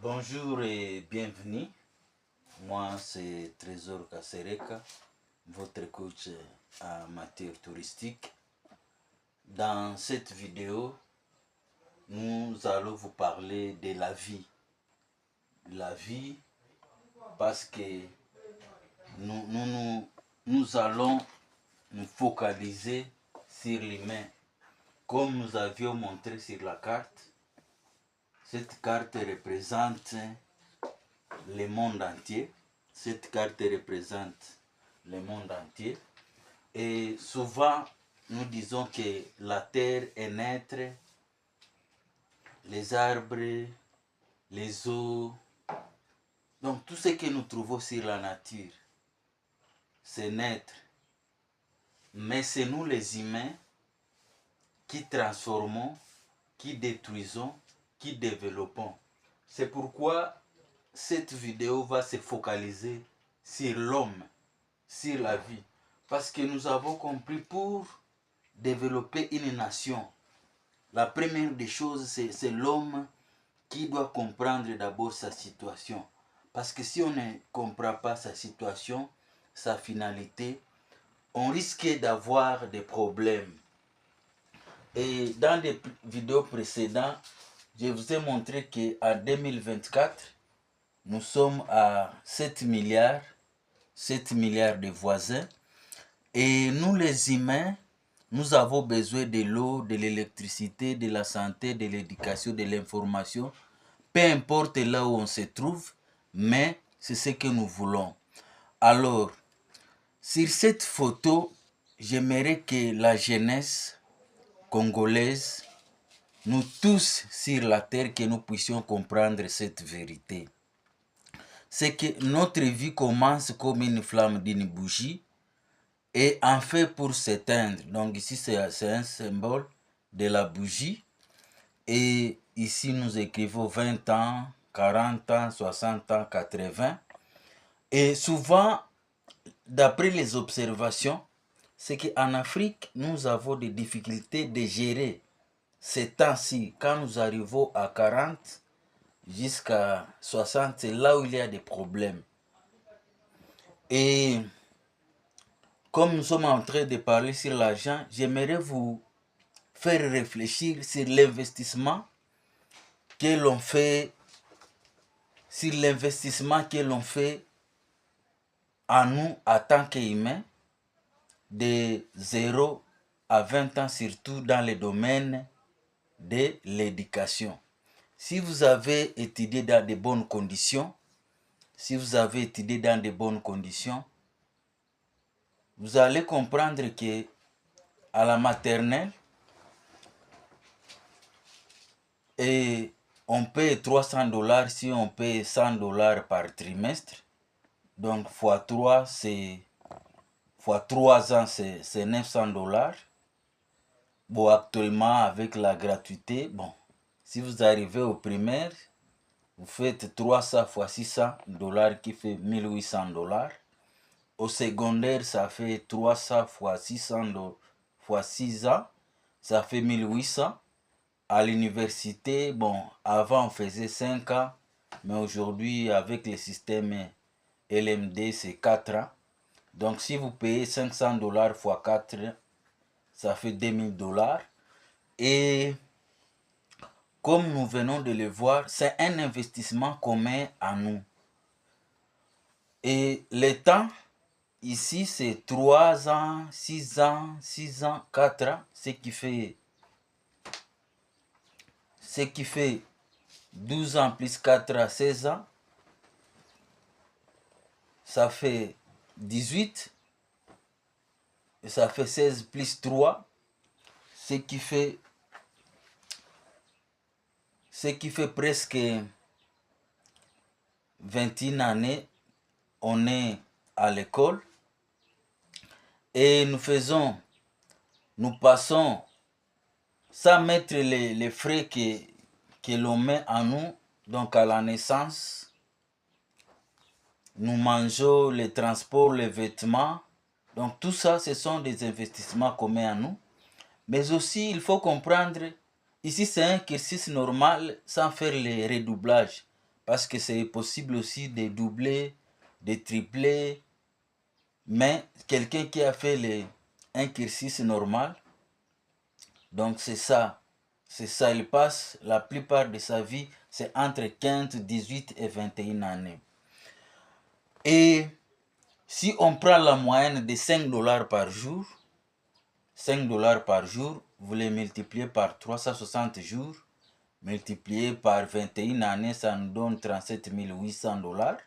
Bonjour et bienvenue. Moi, c'est Trésor Kasereka, votre coach en matière touristique. Dans cette vidéo, nous allons vous parler de la vie. La vie, parce que nous allons nous focaliser sur l'humain. Comme nous avions montré sur la carte, cette carte représente le monde entier. Cette carte représente le monde entier. Et souvent, nous disons que la terre est naître, les arbres, les eaux. Donc, tout ce que nous trouvons sur la nature, c'est naître. Mais c'est nous les humains qui transformons, qui détruisons, qui développons. C'est pourquoi cette vidéo va se focaliser sur l'homme, sur la vie. Parce que nous avons compris, pour développer une nation, la première des choses, c'est l'homme qui doit comprendre d'abord sa situation. Parce que si on ne comprend pas sa situation, sa finalité, on risque d'avoir des problèmes. Et dans des vidéos précédentes, je vous ai montré qu'en 2024, nous sommes à 7 milliards de voisins. Et nous les humains, nous avons besoin de l'eau, de l'électricité, de la santé, de l'éducation, de l'information. Peu importe là où on se trouve, mais c'est ce que nous voulons. Alors, sur cette photo, j'aimerais que la jeunesse congolaise, nous tous sur la terre, que nous puissions comprendre cette vérité. C'est que notre vie commence comme une flamme d'une bougie et en fait pour s'éteindre. Donc ici c'est un symbole de la bougie. Et ici nous écrivons 20 ans, 40 ans, 60 ans, 80. Et souvent, d'après les observations, c'est qu'en Afrique, nous avons des difficultés de gérer ces temps-ci. Quand nous arrivons à 40 jusqu'à 60, c'est là où il y a des problèmes. Et comme nous sommes en train de parler sur l'argent, j'aimerais vous faire réfléchir sur l'investissement que l'on fait, en nous en tant qu'humains, de 0 à 20 ans, surtout dans le domaine de l'éducation. Si vous avez étudié dans de bonnes conditions, vous allez comprendre que à la maternelle, et on paye $300 si on paye $100 par trimestre. Donc, fois 3 ans, c'est $900. Bon, actuellement, avec la gratuité, bon, si vous arrivez au primaire, vous faites 300 fois $600 qui fait $1800. Au secondaire, ça fait 300 fois 600 fois 6 ans, ça fait 1800. À l'université, bon, avant on faisait 5 ans, mais aujourd'hui avec le système LMD, c'est 4 ans. Donc si vous payez $500 fois 4, ça fait $2000. Et comme nous venons de le voir, c'est un investissement commun à nous. Et le temps, ici, c'est 3 ans, 6 ans, 6 ans, 4 ans, ce qui fait 12 ans plus 4 ans, 16 ans. Ça fait 18. Et ça fait 16 plus 3. Ce qui fait presque 21 années. On est à l'école. Et nous passons, sans mettre les frais que l'on met en nous, donc à la naissance, nous mangeons, les transports, les vêtements. Donc tout ça, ce sont des investissements communs à nous. Mais aussi, il faut comprendre, ici c'est un cursus normal sans faire les redoublages. parce que c'est possible aussi de doubler, de tripler, mais quelqu'un qui a fait un cursus normal, donc c'est ça, il passe la plupart de sa vie, c'est entre 15, 18 et 21 années. Et si on prend la moyenne de 5 dollars par jour, 5 dollars par jour, vous les multipliez par 360 jours, multiplié par 21 années, ça nous donne 37 800 dollars.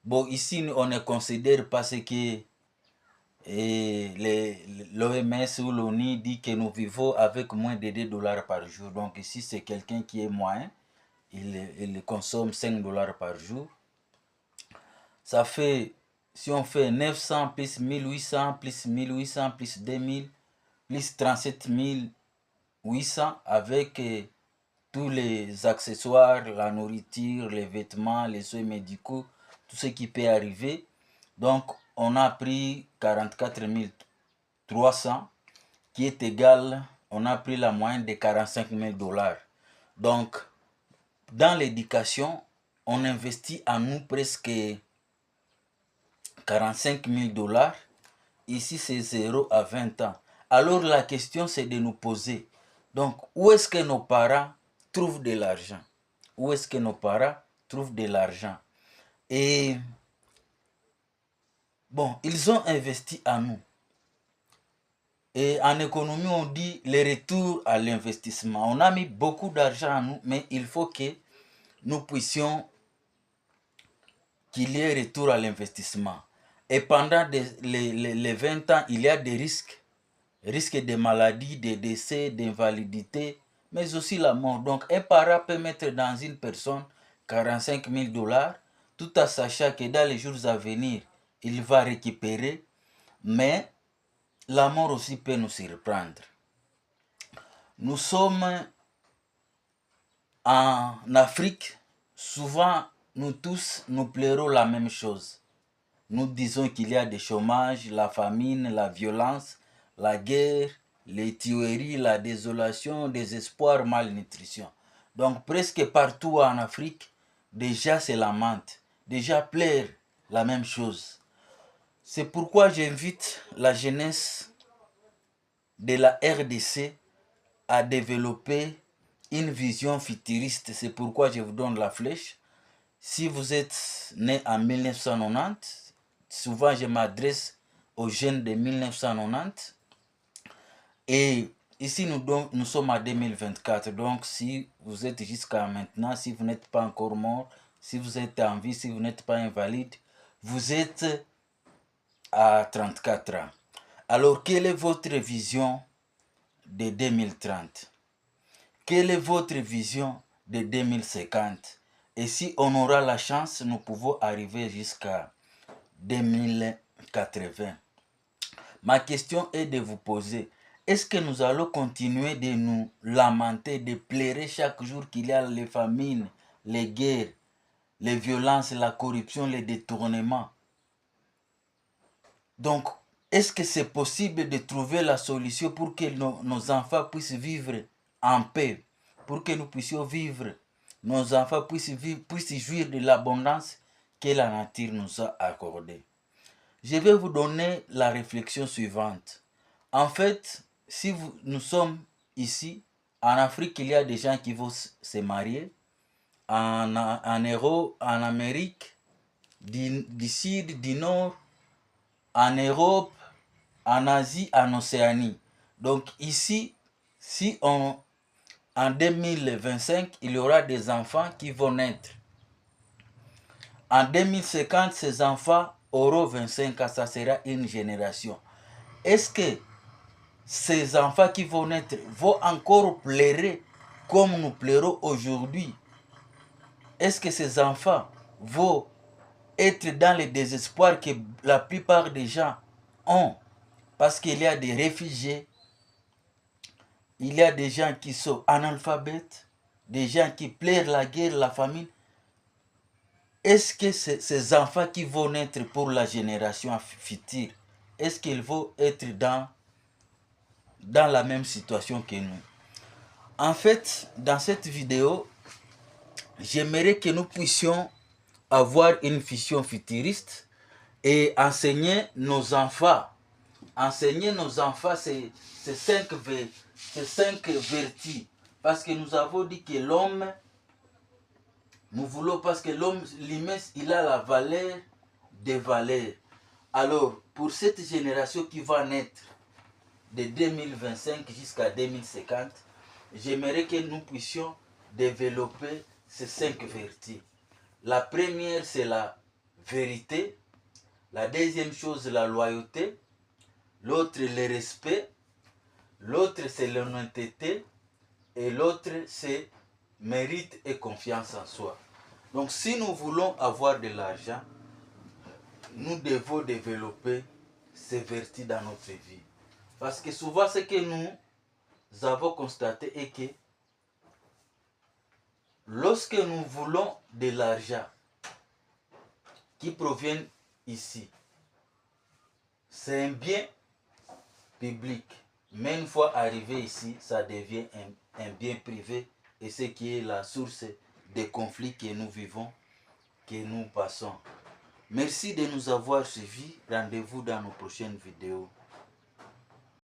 Bon, ici, on ne considère pas ce que l'OMS ou l'ONU dit que nous vivons avec moins de 2 dollars par jour. Donc ici, c'est quelqu'un qui est moyen. Il consomme 5 dollars par jour. Ça fait, si on fait 900 plus 1800 plus 1800 plus 2000 plus 37 800 avec tous les accessoires, la nourriture, les vêtements, les soins médicaux, tout ce qui peut arriver. Donc, on a pris 44 300 qui est égal, on a pris la moyenne de 45 000 dollars. Donc, dans l'éducation, on investit à nous presque 45 000 dollars. Ici, c'est 0 à 20 ans. Alors, la question, c'est de nous poser. Donc, où est-ce que nos parents trouvent de l'argent? Où est-ce que nos parents trouvent de l'argent? Et bon, ils ont investi à nous. Et en économie, on dit le retour à l'investissement. On a mis beaucoup d'argent à nous, mais il faut que nous puissions qu'il y ait retour à l'investissement. Et pendant les 20 ans, il y a des risques de maladie, de décès, d'invalidité, mais aussi la mort. Donc, un parent peut mettre dans une personne 45 000 dollars, tout en sachant que dans les jours à venir, il va récupérer, mais la mort aussi peut nous surprendre. Nous sommes en Afrique, souvent nous tous, nous plairons la même chose. Nous disons qu'il y a des chômages, la famine, la violence, la guerre, les tueries, la désolation, désespoir, malnutrition. Donc presque partout en Afrique, déjà se lamentent, déjà plaire la même chose. C'est pourquoi j'invite la jeunesse de la RDC à développer une vision futuriste. C'est pourquoi je vous donne la flèche. Si vous êtes né en 1990, souvent je m'adresse aux jeunes de 1990. Et ici, nous sommes en 2024. Donc, si vous êtes jusqu'à maintenant, si vous n'êtes pas encore mort, si vous êtes en vie, si vous n'êtes pas invalide, vous êtes à 34 ans. Alors, quelle est votre vision de 2030? Quelle est votre vision de 2050? Et si on aura la chance, nous pouvons arriver jusqu'à 2080. Ma question est de vous poser, est-ce que nous allons continuer de nous lamenter, de pleurer chaque jour qu'il y a les famines, les guerres, les violences, la corruption, les détournements? Donc, est-ce que c'est possible de trouver la solution pour que nos enfants puissent vivre en paix, pour que nous puissions vivre, nos enfants puissent jouir de l'abondance que la nature nous a accordée? Je vais vous donner la réflexion suivante. En fait, si nous sommes ici, en Afrique, il y a des gens qui vont se marier, en Amérique, du Sud, du Nord, en Europe, en Asie, en Océanie. Donc ici, si en 2025, il y aura des enfants qui vont naître. En 2050, ces enfants auront 25 ans, ça sera une génération. Est-ce que ces enfants qui vont naître vont encore pleurer comme nous pleurons aujourd'hui? Est-ce que ces enfants vont être dans le désespoir que la plupart des gens ont? Parce qu'il y a des réfugiés, il y a des gens qui sont analphabètes, des gens qui pleurent la guerre, la famine. Est-ce que ces enfants qui vont naître pour la génération future, est-ce qu'ils vont être dans la même situation que nous? En fait, dans cette vidéo, j'aimerais que nous puissions avoir une vision futuriste et enseigner nos enfants. Enseigner nos enfants ces cinq vertus. Parce que nous avons dit que l'homme, nous voulons, parce que l'homme, l'humain, il a la valeur des valeurs. Alors, pour cette génération qui va naître de 2025 jusqu'à 2050, j'aimerais que nous puissions développer ces cinq vertus. La première, c'est la vérité. La deuxième chose, la loyauté. L'autre, le respect. L'autre, c'est l'honnêteté. Et l'autre, c'est mérite et confiance en soi. Donc, si nous voulons avoir de l'argent, nous devons développer ces vertus dans notre vie. Parce que souvent, ce que nous avons constaté est que lorsque nous voulons de l'argent qui provient ici, c'est un bien public. Mais une fois arrivé ici, ça devient un bien privé et ce qui est la source des conflits que nous vivons, que nous passons. Merci de nous avoir suivis. Rendez-vous dans nos prochaines vidéos.